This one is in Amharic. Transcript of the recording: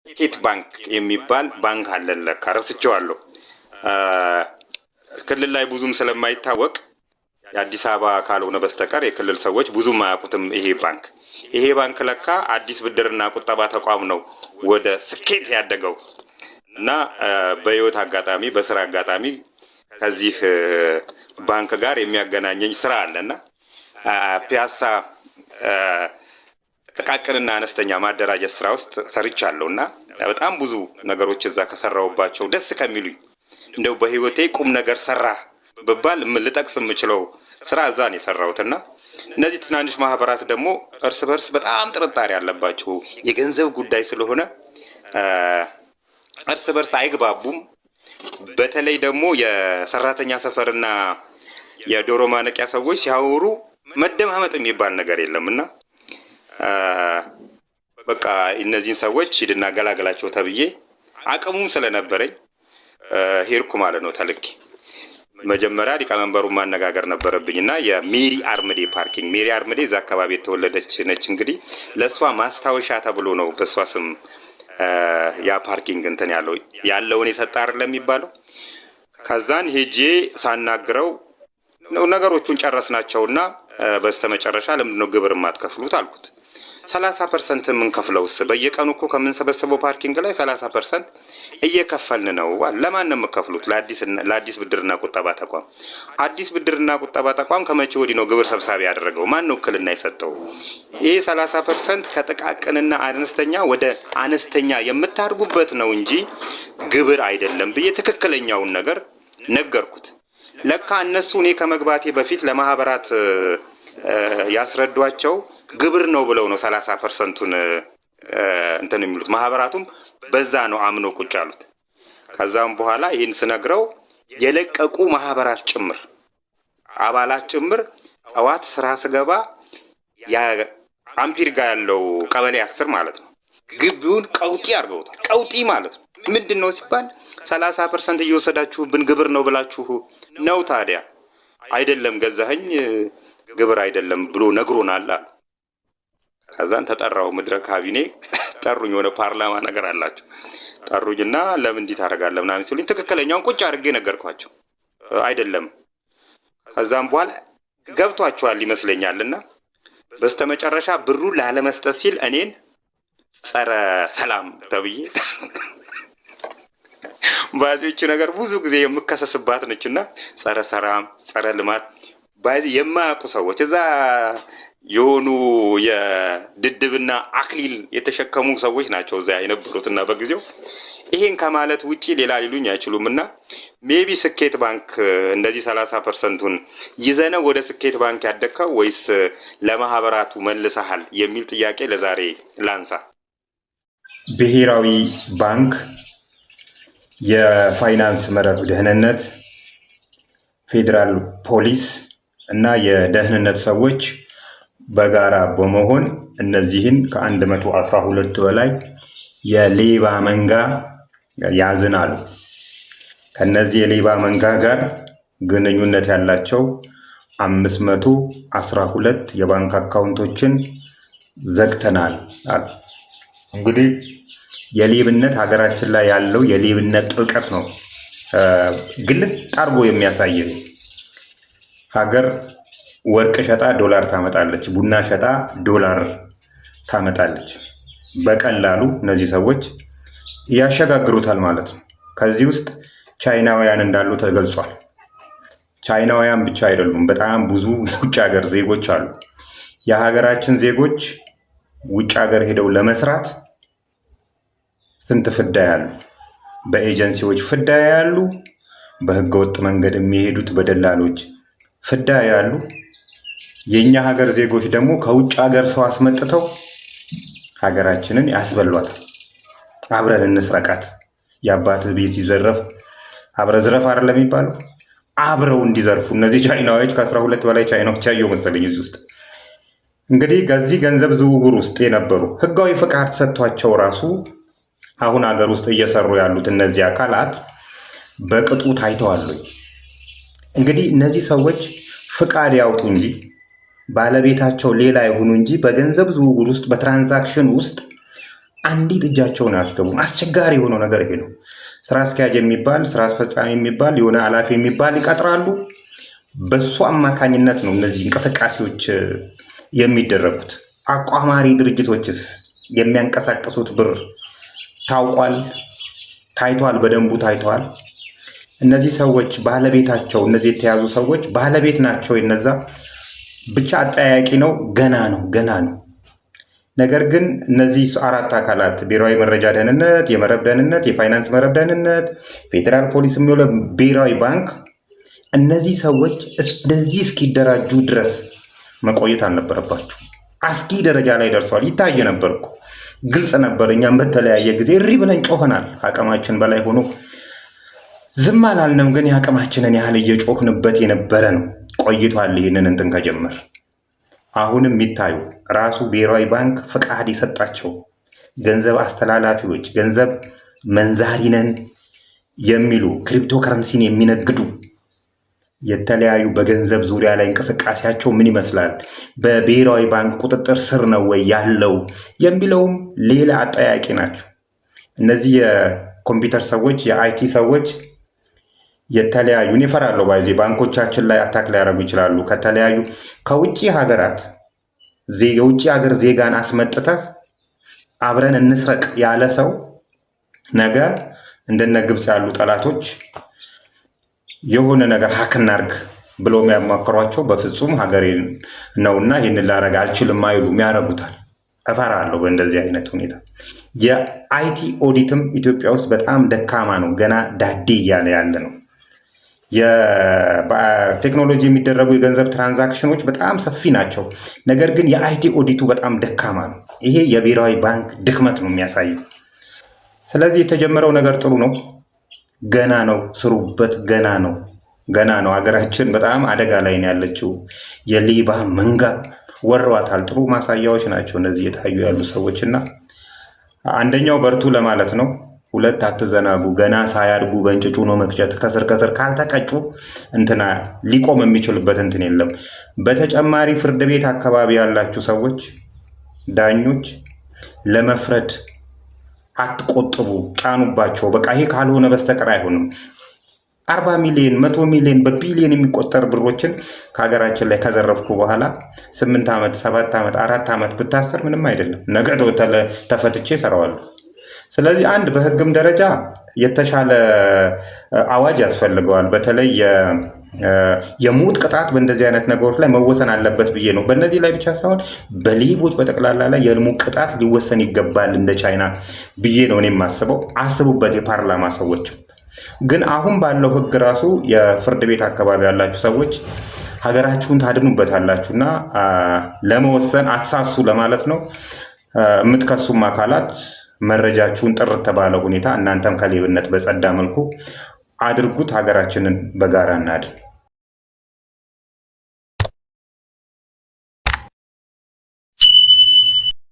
ስኬት ባንክ የሚባል ባንክ አለን ለካ ረስቼዋለሁ። ክልል ላይ ብዙም ስለማይታወቅ የአዲስ አበባ ካልሆነ በስተቀር የክልል ሰዎች ብዙም አያውቁትም። ይሄ ባንክ ለካ አዲስ ብድርና ቁጠባ ተቋም ነው ወደ ስኬት ያደገው እና በህይወት አጋጣሚ በስራ አጋጣሚ ከዚህ ባንክ ጋር የሚያገናኘኝ ስራ አለና ፒያሳ ጥቃቅንና አነስተኛ ማደራጀት ስራ ውስጥ ሰርቻለሁና በጣም ብዙ ነገሮች እዛ ከሰራውባቸው ደስ ከሚሉኝ እንደው በህይወቴ ቁም ነገር ሰራ በባል ልጠቅስ የምችለው ስራ እዛ ነው የሰራሁትና እነዚህ ትናንሽ ማህበራት ደግሞ እርስ በርስ በጣም ጥርጣሬ ያለባቸው የገንዘብ ጉዳይ ስለሆነ እርስ በርስ አይግባቡም። በተለይ ደግሞ የሰራተኛ ሰፈርና የዶሮ ማነቂያ ሰዎች ሲያወሩ መደማመጥ የሚባል ነገር የለምና በቃ እነዚህን ሰዎች ሂድና ገላገላቸው ተብዬ አቅሙም ስለነበረኝ ሄድኩ ማለት ነው። ተልኬ መጀመሪያ ሊቀመንበሩን ማነጋገር ነበረብኝና የሜሪ አርምዴ ፓርኪንግ ሜሪ አርምዴ እዛ አካባቢ የተወለደች ነች። እንግዲህ ለሷ ማስታወሻ ተብሎ ነው በሷ ስም ያ ፓርኪንግ እንትን ያለውን የሰጠ አይደለም የሚባለው። ከዛን ሄጄ ሳናግረው ነገሮቹን ጨረስናቸውና በስተመጨረሻ ለምንድነው ግብር የማትከፍሉት አልኩት። 30% የምንከፍለውስ በየቀኑ እኮ ከምንሰበሰበው ፓርኪንግ ላይ 30% እየከፈልን ነው። ለማን ነው የምከፍሉት? ለአዲስ ብድርና ቁጠባ ተቋም። አዲስ ብድርና ቁጠባ ተቋም ከመቼ ወዲህ ነው ግብር ሰብሳቢ ያደረገው? ማን ነው ውክልና የሰጠው? ይሄ 30% ከጥቃቅንና አነስተኛ ወደ አነስተኛ የምታርጉበት ነው እንጂ ግብር አይደለም ብዬ ትክክለኛውን ነገር ነገርኩት። ለካ እነሱ እኔ ከመግባቴ በፊት ለማህበራት ያስረዷቸው ግብር ነው ብለው ነው 30%ን እንትን የሚሉት። ማህበራቱም በዛ ነው አምኖ ቁጭ አሉት። ከዛም በኋላ ይህን ስነግረው የለቀቁ ማህበራት ጭምር አባላት ጭምር ጠዋት ስራ ስገባ አምፒር ጋር ያለው ቀበሌ 10 ማለት ነው ግቢውን ቀውጢ አድርገውታል። ቀውጢ ማለት ነው ምንድነው ሲባል 30% እየወሰዳችሁብን ግብር ነው ብላችሁ ነው። ታዲያ አይደለም ገዛኸኝ ግብር አይደለም ብሎ ነግሮናል አሉ። ከዛን ተጠራው መድረክ ካቢኔ ጠሩኝ። ወደ ፓርላማ ነገር አላችሁ ጠሩኝና ለምን እንዲህ ታደርጋለህ ምናምን ሲሉኝ ትክክለኛውን ቁጭ አድርጌ ነገርኳቸው። አይደለም ከዛም በኋላ ገብቷቸዋል ይመስለኛልና በስተመጨረሻ ብሩን ላለመስጠት ሲል እኔን ጸረ ሰላም ተብዬ ባዚዎች ነገር ብዙ ጊዜ የምከሰስባት ነችና ጸረ ሰላም ጸረ ልማት ባዚ የማያውቁ ሰዎች እዛ የሆኑ የድድብና አክሊል የተሸከሙ ሰዎች ናቸው እዛ የነበሩትና በጊዜው ይሄን ከማለት ውጪ ሌላ ሊሉኝ አይችሉምና ሜቢ ስኬት ባንክ እንደዚህ 30%ን ይዘነው ወደ ስኬት ባንክ ያደከው ወይስ ለማህበራቱ መልሰሃል የሚል ጥያቄ ለዛሬ ላንሳ። ብሔራዊ ባንክ የፋይናንስ መረብ ደህንነት፣ ፌዴራል ፖሊስ እና የደህንነት ሰዎች በጋራ በመሆን እነዚህን ከ112 በላይ የሌባ መንጋ ያዝናሉ። ከነዚህ የሌባ መንጋ ጋር ግንኙነት ያላቸው 512 የባንክ አካውንቶችን ዘግተናል አሉ። እንግዲህ የሌብነት ሀገራችን ላይ ያለው የሌብነት ጥልቀት ነው ግልጥ አርጎ የሚያሳየው። ሀገር ወርቅ ሸጣ ዶላር ታመጣለች፣ ቡና ሸጣ ዶላር ታመጣለች። በቀላሉ እነዚህ ሰዎች ያሸጋግሩታል ማለት ነው። ከዚህ ውስጥ ቻይናውያን እንዳሉ ተገልጿል። ቻይናውያን ብቻ አይደሉም፣ በጣም ብዙ የውጭ ሀገር ዜጎች አሉ። የሀገራችን ዜጎች ውጭ ሀገር ሄደው ለመስራት ስንት ፍዳ ያሉ፣ በኤጀንሲዎች ፍዳ ያሉ፣ በህገወጥ መንገድ የሚሄዱት በደላሎች ፍዳ ያሉ። የኛ ሀገር ዜጎች ደግሞ ከውጭ ሀገር ሰው አስመጥተው ሀገራችንን ያስበሏታል። አብረን እንስረቃት። የአባት ቤት ሲዘረፍ አብረ ዝረፍ አይደለም የሚባለው? አብረው እንዲዘርፉ እነዚህ ቻይናዎች ከ12 በላይ ቻይናዎች ያየው መሰለኝ እዚህ ውስጥ። እንግዲህ ከዚህ ገንዘብ ዝውውር ውስጥ የነበሩ ህጋዊ ፍቃድ ሰጥቷቸው ራሱ አሁን ሀገር ውስጥ እየሰሩ ያሉት እነዚህ አካላት በቅጡ ታይተዋል። እንግዲህ እነዚህ ሰዎች ፍቃድ ያውጡ እንጂ ባለቤታቸው ሌላ ይሁኑ እንጂ በገንዘብ ዝውውር ውስጥ በትራንዛክሽን ውስጥ አንዲት እጃቸውን አያስገቡም። አስቸጋሪ የሆነው ነገር ይሄ ነው። ስራ አስኪያጅ የሚባል ስራ አስፈጻሚ የሚባል የሆነ ኃላፊ የሚባል ይቀጥራሉ። በሱ አማካኝነት ነው እነዚህ እንቅስቃሴዎች የሚደረጉት። አቋማሪ ድርጅቶችስ የሚያንቀሳቅሱት ብር ታውቋል፣ ታይቷል፣ በደንቡ ታይቷል። እነዚህ ሰዎች ባለቤታቸው እነዚህ የተያዙ ሰዎች ባለቤት ናቸው። የነዛ ብቻ አጠያያቂ ነው። ገና ነው። ነገር ግን እነዚህ 4 አካላት ብሔራዊ መረጃ ደህንነት፣ የመረብ ደህንነት፣ የፋይናንስ መረብ ደህንነት፣ ፌዴራል ፖሊስ የሚሆነው ብሔራዊ ባንክ እነዚህ ሰዎች እንደዚህ እስኪደራጁ ድረስ መቆየት አልነበረባቸው። አስጊ ደረጃ ላይ ደርሰዋል። ይታየ ነበር እኮ ግልጽ ነበር። እኛም በተለያየ ጊዜ እሪ ብለን ጮኸናል። አቅማችን በላይ ሆኖ ዝም አላልንም። ግን የአቅማችንን ያህል እየጮህንበት የነበረ ነው። ቆይቷል። ይህንን እንትን ከጀመር አሁንም የሚታዩ ራሱ ብሔራዊ ባንክ ፍቃድ የሰጣቸው ገንዘብ አስተላላፊዎች፣ ገንዘብ መንዛሪ ነን የሚሉ ክሪፕቶ ከረንሲን የሚነግዱ የተለያዩ በገንዘብ ዙሪያ ላይ እንቅስቃሴያቸው ምን ይመስላል፣ በብሔራዊ ባንክ ቁጥጥር ስር ነው ወይ ያለው የሚለውም ሌላ አጠያቂ ናቸው። እነዚህ የኮምፒውተር ሰዎች፣ የአይቲ ሰዎች የተለያዩ እፈራለሁ ባይዜ ባንኮቻችን ላይ አታክ ሊያደርጉ ይችላሉ። ከተለያዩ ከውጭ ሀገራት የውጭ ሀገር ዜጋን አስመጥተህ አብረን እንስረቅ ያለ ሰው ነገ እንደነ ግብፅ ያሉ ጠላቶች የሆነ ነገር ሀክ እናርግ ብሎ የሚያማክሯቸው በፍጹም ሀገሬ ነውና ይህንን ላረግ አልችልም አይሉም፣ ያረጉታል። እፈራለሁ በእንደዚህ አይነት ሁኔታ። የአይቲ ኦዲትም ኢትዮጵያ ውስጥ በጣም ደካማ ነው። ገና ዳዴ እያለ ያለ ነው። የቴክኖሎጂ የሚደረጉ የገንዘብ ትራንዛክሽኖች በጣም ሰፊ ናቸው። ነገር ግን የአይቲ ኦዲቱ በጣም ደካማ ነው። ይሄ የብሔራዊ ባንክ ድክመት ነው የሚያሳየው። ስለዚህ የተጀመረው ነገር ጥሩ ነው። ገና ነው፣ ስሩበት። ገና ነው። ሀገራችን በጣም አደጋ ላይ ነው ያለችው። የሌባ መንጋ ወረዋታል። ጥሩ ማሳያዎች ናቸው እነዚህ የታዩ ያሉ ሰዎች እና አንደኛው በርቱ ለማለት ነው። 2 አትዘናጉ። ገና ሳያድጉ በእንጭጩ ነው መቅጨት። ከስር ካልተቀጩ እንትና ሊቆም የሚችልበት እንትን የለም። በተጨማሪ ፍርድ ቤት አካባቢ ያላችሁ ሰዎች፣ ዳኞች ለመፍረድ አትቆጥቡ፣ ጫኑባቸው። በቃ ይሄ ካልሆነ በስተቀር አይሆንም። 40 ሚሊዮን 100 ሚሊዮን በቢሊዮን የሚቆጠር ብሮችን ከሀገራችን ላይ ከዘረፍኩ በኋላ 8 ዓመት 7 ዓመት 4 ዓመት ብታሰር ምንም አይደለም። ነገ ተፈትቼ እሰራዋለሁ። ስለዚህ አንድ በህግም ደረጃ የተሻለ አዋጅ ያስፈልገዋል። በተለይ የሞት ቅጣት በእንደዚህ አይነት ነገሮች ላይ መወሰን አለበት ብዬ ነው። በእነዚህ ላይ ብቻ ሳይሆን በሌቦች በጠቅላላ ላይ የሞት ቅጣት ሊወሰን ይገባል እንደ ቻይና ብዬ ነው እኔ የማስበው። አስቡበት የፓርላማ ሰዎች። ግን አሁን ባለው ህግ ራሱ የፍርድ ቤት አካባቢ ያላችሁ ሰዎች ሀገራችሁን ታድኑበታላችሁ እና ለመወሰን አትሳሱ ለማለት ነው። የምትከሱም አካላት መረጃችሁን ጥርት ባለ ሁኔታ እናንተም ከሌብነት በጸዳ መልኩ አድርጉት። ሀገራችንን በጋራ እናድን።